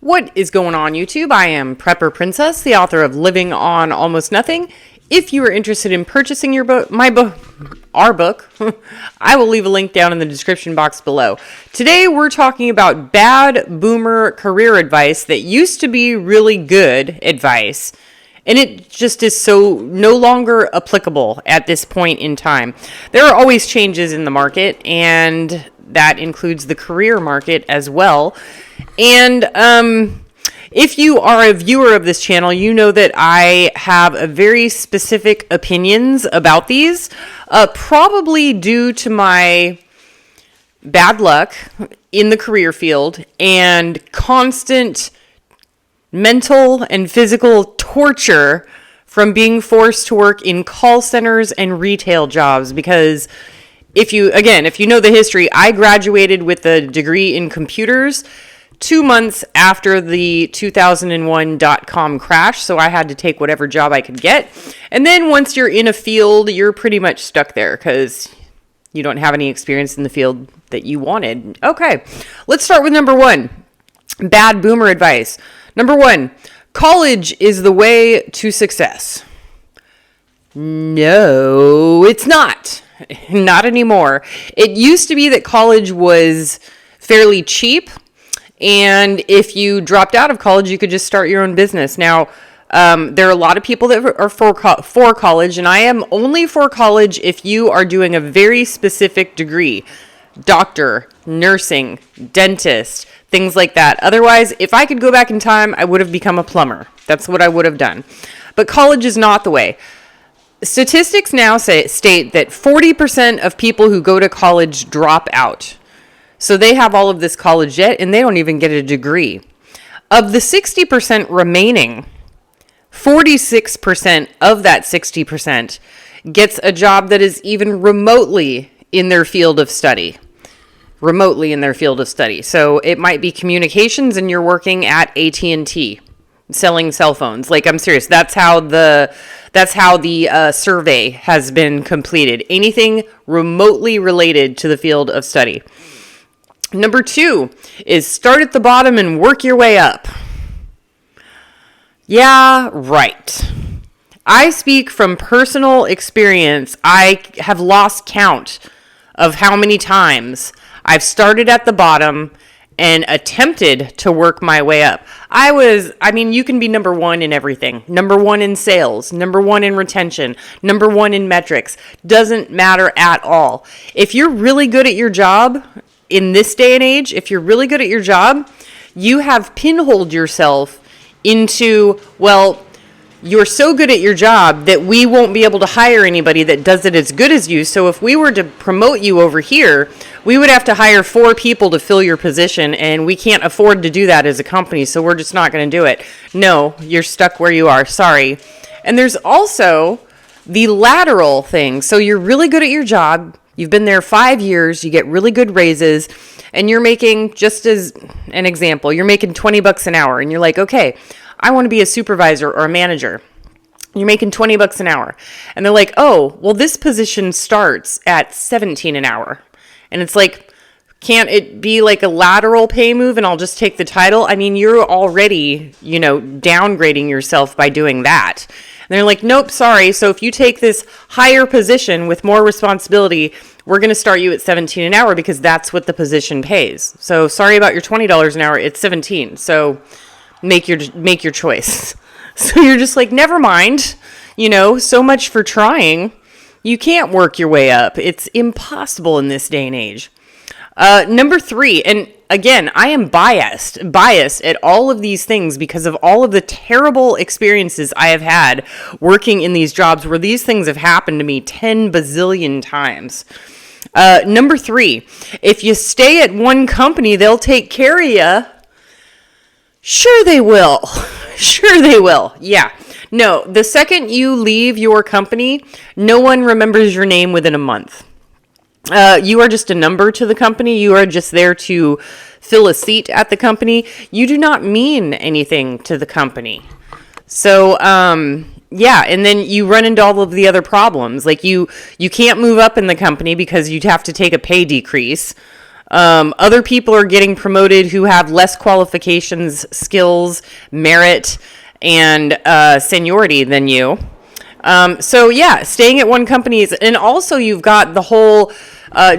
What is going on, YouTube? I am Prepper Princess, the author of Living on Almost Nothing. If you are interested in purchasing your book, our book, I will leave a link down in the description box below. Today we're talking about bad boomer career advice that used to be really good advice, and it just is so no longer applicable at this point in time. There are always changes in the market, and that includes the career market as well. And if you are a viewer of this channel, you know that I have a very specific opinions about these, probably due to my bad luck in the career field and constant mental and physical torture from being forced to work in call centers and retail jobs. Because if you know the history, I graduated with a degree in computers 2 months after the 2001 dot-com crash, so I had to take whatever job I could get. And then once you're in a field, you're pretty much stuck there because you don't have any experience in the field that you wanted. Okay, let's start with number one. Bad boomer advice. Number one, college is the way to success. No, it's not. Not anymore. It used to be that college was fairly cheap, and if you dropped out of college, you could just start your own business. Now, there are a lot of people that are for college, and I am only for college if you are doing a very specific degree. Doctor, nursing, dentist, things like that. Otherwise, if I could go back in time, I would have become a plumber. That's what I would have done. But college is not the way. Statistics now state that 40% of people who go to college drop out. So they have all of this college debt and they don't even get a degree. Of the 60% remaining, 46% of that 60% gets a job that is even remotely in their field of study. Remotely in their field of study. So it might be communications and you're working at AT&T selling cell phones. Like, I'm serious. That's how the survey has been completed. Anything remotely related to the field of study. Number two is start at the bottom and work your way up. Yeah, right. I speak from personal experience. I have lost count of how many times I've started at the bottom and attempted to work my way up. You can be number one in everything. Number one in sales, number one in retention, number one in metrics. Doesn't matter at all. If you're really good at your job, in this day and age, if you're really good at your job, you have pinholed yourself into, well, you're so good at your job that we won't be able to hire anybody that does it as good as you. So if we were to promote you over here, we would have to hire 4 people to fill your position, and we can't afford to do that as a company, so we're just not going to do it. No, you're stuck where you are. Sorry. And there's also the lateral thing. So you're really good at your job. You've been there 5 years, you get really good raises, and you're making, just as an example, you're making $20 an hour, and you're like, okay, I want to be a supervisor or a manager. You're making $20 an hour. And they're like, oh, well, this position starts at $17 an hour. And it's like, can't it be like a lateral pay move and I'll just take the title? I mean, you're already, downgrading yourself by doing that. And they're like, nope, sorry. So if you take this higher position with more responsibility, we're going to start you at $17 an hour because that's what the position pays. So sorry about your $20 an hour. It's $17. So make your choice. So you're just like, never mind. So much for trying. You can't work your way up. It's impossible in this day and age. Number 3, and again, I am biased at all of these things because of all of the terrible experiences I have had working in these jobs where these things have happened to me 10 bazillion times. Number 3, if you stay at one company, they'll take care of you. Sure they will. Sure they will. Yeah. No, the second you leave your company, no one remembers your name within a month. You are just a number to the company. You are just there to fill a seat at the company. You do not mean anything to the company. So, yeah, and then you run into all of the other problems. Like you can't move up in the company because you'd have to take a pay decrease. Other people are getting promoted who have less qualifications, skills, merit, and seniority than you. So yeah, staying at one company is, and also you've got the whole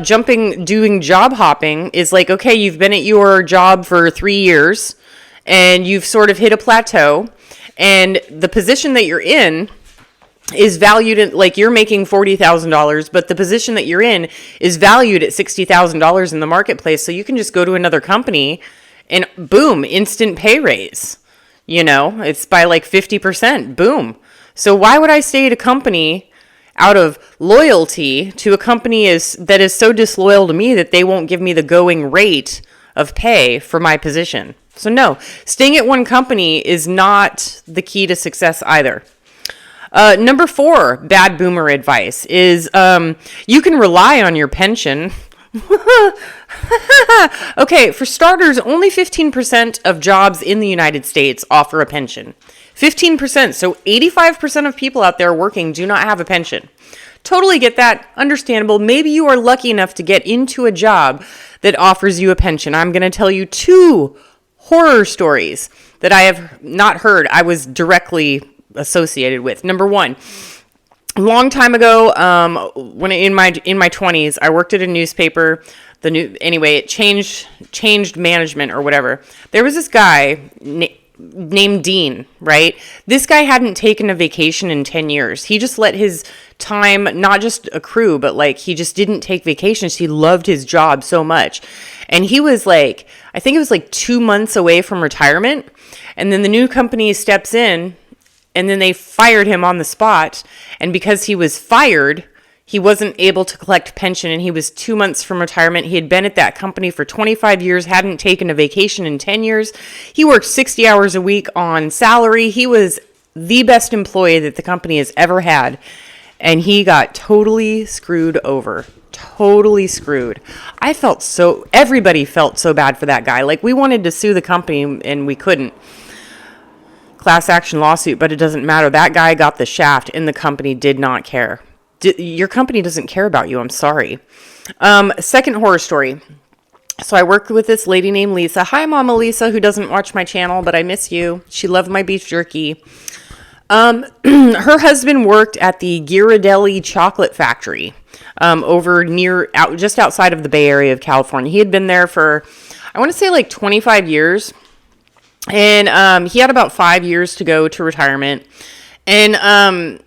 doing job hopping is like, okay, you've been at your job for 3 years and you've sort of hit a plateau, and the position that you're in is valued at, like, you're making $40,000, but the position that you're in is valued at $60,000 in the marketplace. So you can just go to another company and boom, instant pay raise. You know, it's by like 50%. Boom. So why would I stay at a company out of loyalty to a company that is so disloyal to me that they won't give me the going rate of pay for my position? So no, staying at one company is not the key to success either. Number 4, bad boomer advice is you can rely on your pension. Okay, for starters, only 15% of jobs in the United States offer a pension. 15%, so 85% of people out there working do not have a pension. Totally get that, understandable. Maybe you are lucky enough to get into a job that offers you a pension. I'm going to tell you 2 horror stories that I have not heard, I was directly associated with. Number 1, a long time ago, when in my 20s, I worked at a newspaper. It changed management or whatever. There was this guy named Dean, right? This guy hadn't taken a vacation in 10 years. He just let his time not just accrue, but like he just didn't take vacations. He loved his job so much. And he was like, I think it was like 2 months away from retirement. And then the new company steps in and then they fired him on the spot. And because he was fired, he wasn't able to collect pension, and he was 2 months from retirement. He had been at that company for 25 years, hadn't taken a vacation in 10 years. He worked 60 hours a week on salary. He was the best employee that the company has ever had. And he got totally screwed over. Totally screwed. Everybody felt so bad for that guy. Like, we wanted to sue the company and we couldn't. Class action lawsuit, but it doesn't matter. That guy got the shaft and the company did not care. Your company doesn't care about you. I'm sorry. Second horror story. So I worked with this lady named Lisa. Hi, Mama Lisa, who doesn't watch my channel, but I miss you. She loved my beef jerky. Her husband worked at the Ghirardelli chocolate factory just outside of the Bay Area of California. He had been there for, I want to say, like 25 years. And he had about 5 years to go to retirement. And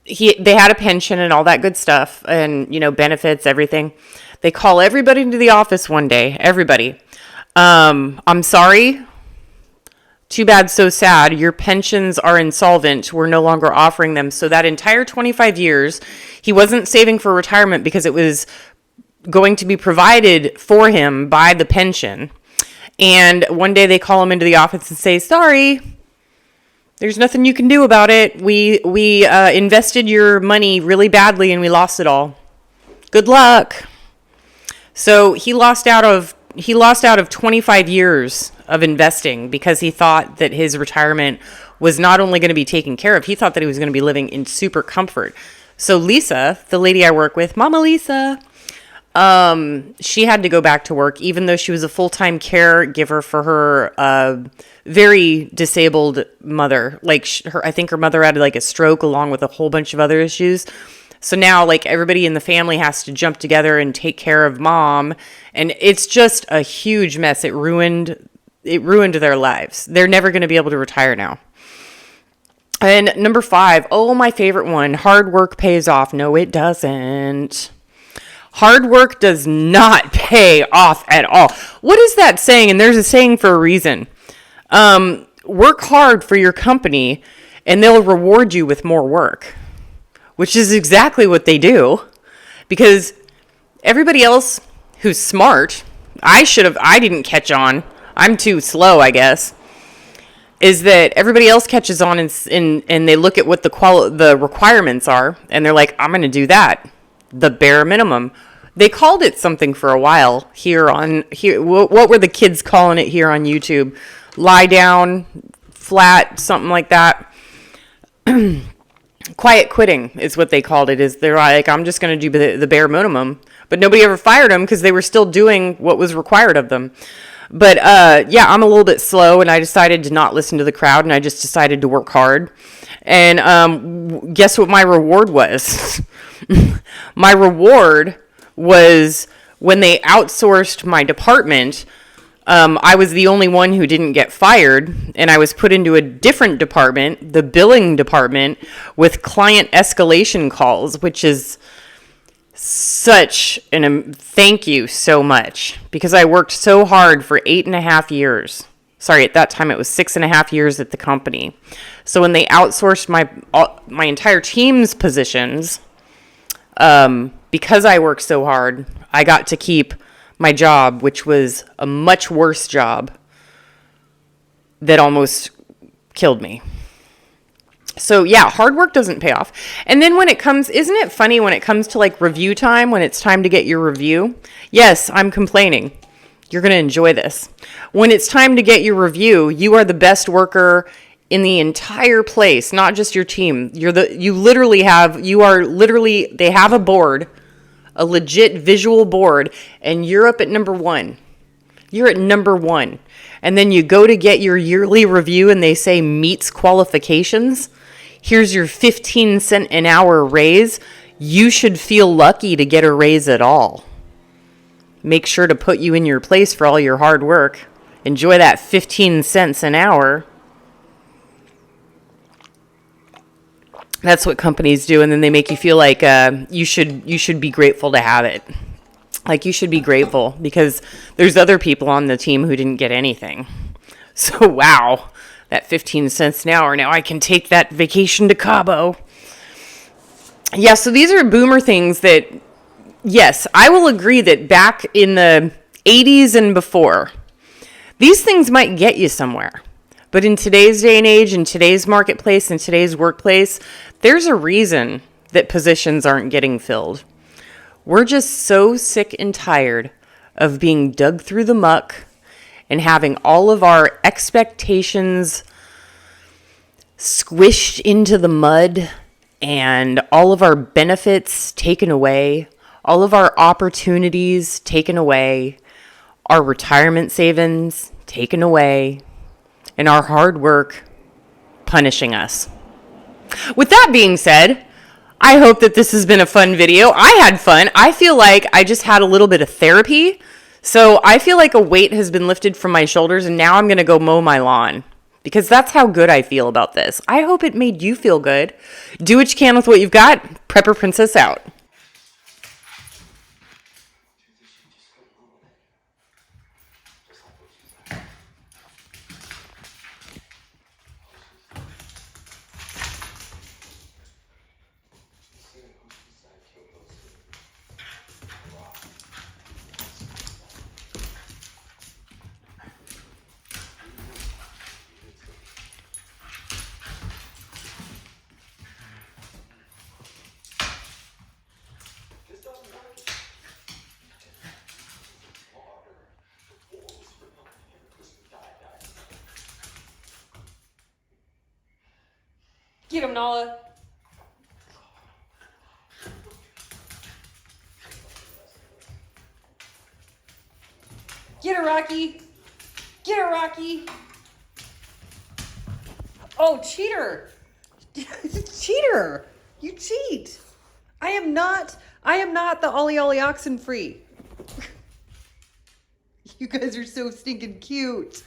they had a pension and all that good stuff, and, you know, benefits, everything. They call everybody into the office one day. Everybody. I'm sorry. Too bad, so sad. Your pensions are insolvent. We're no longer offering them. So that entire 25 years, he wasn't saving for retirement because it was going to be provided for him by the pension. And one day they call him into the office and say, sorry, there's nothing you can do about it. We invested your money really badly and we lost it all. Good luck. So he lost out of 25 years of investing because he thought that his retirement was not only going to be taken care of, he thought that he was going to be living in super comfort. So Lisa, the lady I work with, Mama Lisa, she had to go back to work, even though she was a full-time caregiver for her very disabled mother. Like, I think her mother had like a stroke along with a whole bunch of other issues. So now, like, everybody in the family has to jump together and take care of mom, and it's just a huge mess. It ruined their lives. They're never going to be able to retire now. And number 5, my favorite one, hard work pays off. No, it doesn't. Hard work does not pay off at all. What is that saying? And there's a saying for a reason. Work hard for your company and they'll reward you with more work, which is exactly what they do, because everybody else who's smart, I didn't catch on. I'm too slow, I guess. Is that everybody else catches on and they look at what the requirements are and they're like, I'm going to do that. The bare minimum. They called it something for a while here. What were the kids calling it here on YouTube? Lie down, flat, something like that. Quiet quitting is what they called it. Is they're like, I'm just going to do the bare minimum, But nobody ever fired them because they were still doing what was required of them. But yeah, I'm a little bit slow, and I decided to not listen to the crowd, and I just decided to work hard. And guess what my reward was? My reward was when they outsourced my department. I was the only one who didn't get fired, and I was put into a different department, the billing department, with client escalation calls, which is such an thank you so much, because I worked so hard for 8.5 years. Sorry, at that time it was 6.5 years at the company. So when they outsourced my entire team's positions, because I worked so hard, I got to keep my job, which was a much worse job that almost killed me. So yeah, hard work doesn't pay off. And then when it comes, isn't it funny when it comes to like review time, when it's time to get your review? Yes, I'm complaining. You're going to enjoy this. When it's time to get your review, you are the best worker in the entire place, not just your team. They have a board, a legit visual board, and you're up at number one. You're at number one. And then you go to get your yearly review and they say meets qualifications. Here's your 15 cent an hour raise. You should feel lucky to get a raise at all. Make sure to put you in your place for all your hard work. Enjoy that 15 cents an hour. That's what companies do, and then they make you feel like you should be grateful to have it. Like you should be grateful because there's other people on the team who didn't get anything. So wow, that 15 cents an hour. Now I can take that vacation to Cabo. Yeah, so these are boomer things that, yes, I will agree that back in the 80s and before, these things might get you somewhere. But in today's day and age, in today's marketplace, in today's workplace, there's a reason that positions aren't getting filled. We're just so sick and tired of being dug through the muck and having all of our expectations squished into the mud and all of our benefits taken away, all of our opportunities taken away, our retirement savings taken away, and our hard work punishing us. With that being said, I hope that this has been a fun video. I had fun. I feel like I just had a little bit of therapy. So I feel like a weight has been lifted from my shoulders, and now I'm going to go mow my lawn because that's how good I feel about this. I hope it made you feel good. Do what you can with what you've got. Prepper Princess out. Get him, Nala. Get her, Rocky. Get her, Rocky. Oh, cheater. Cheater. You cheat. I am not the Ollie Ollie oxen free. You guys are so stinking cute.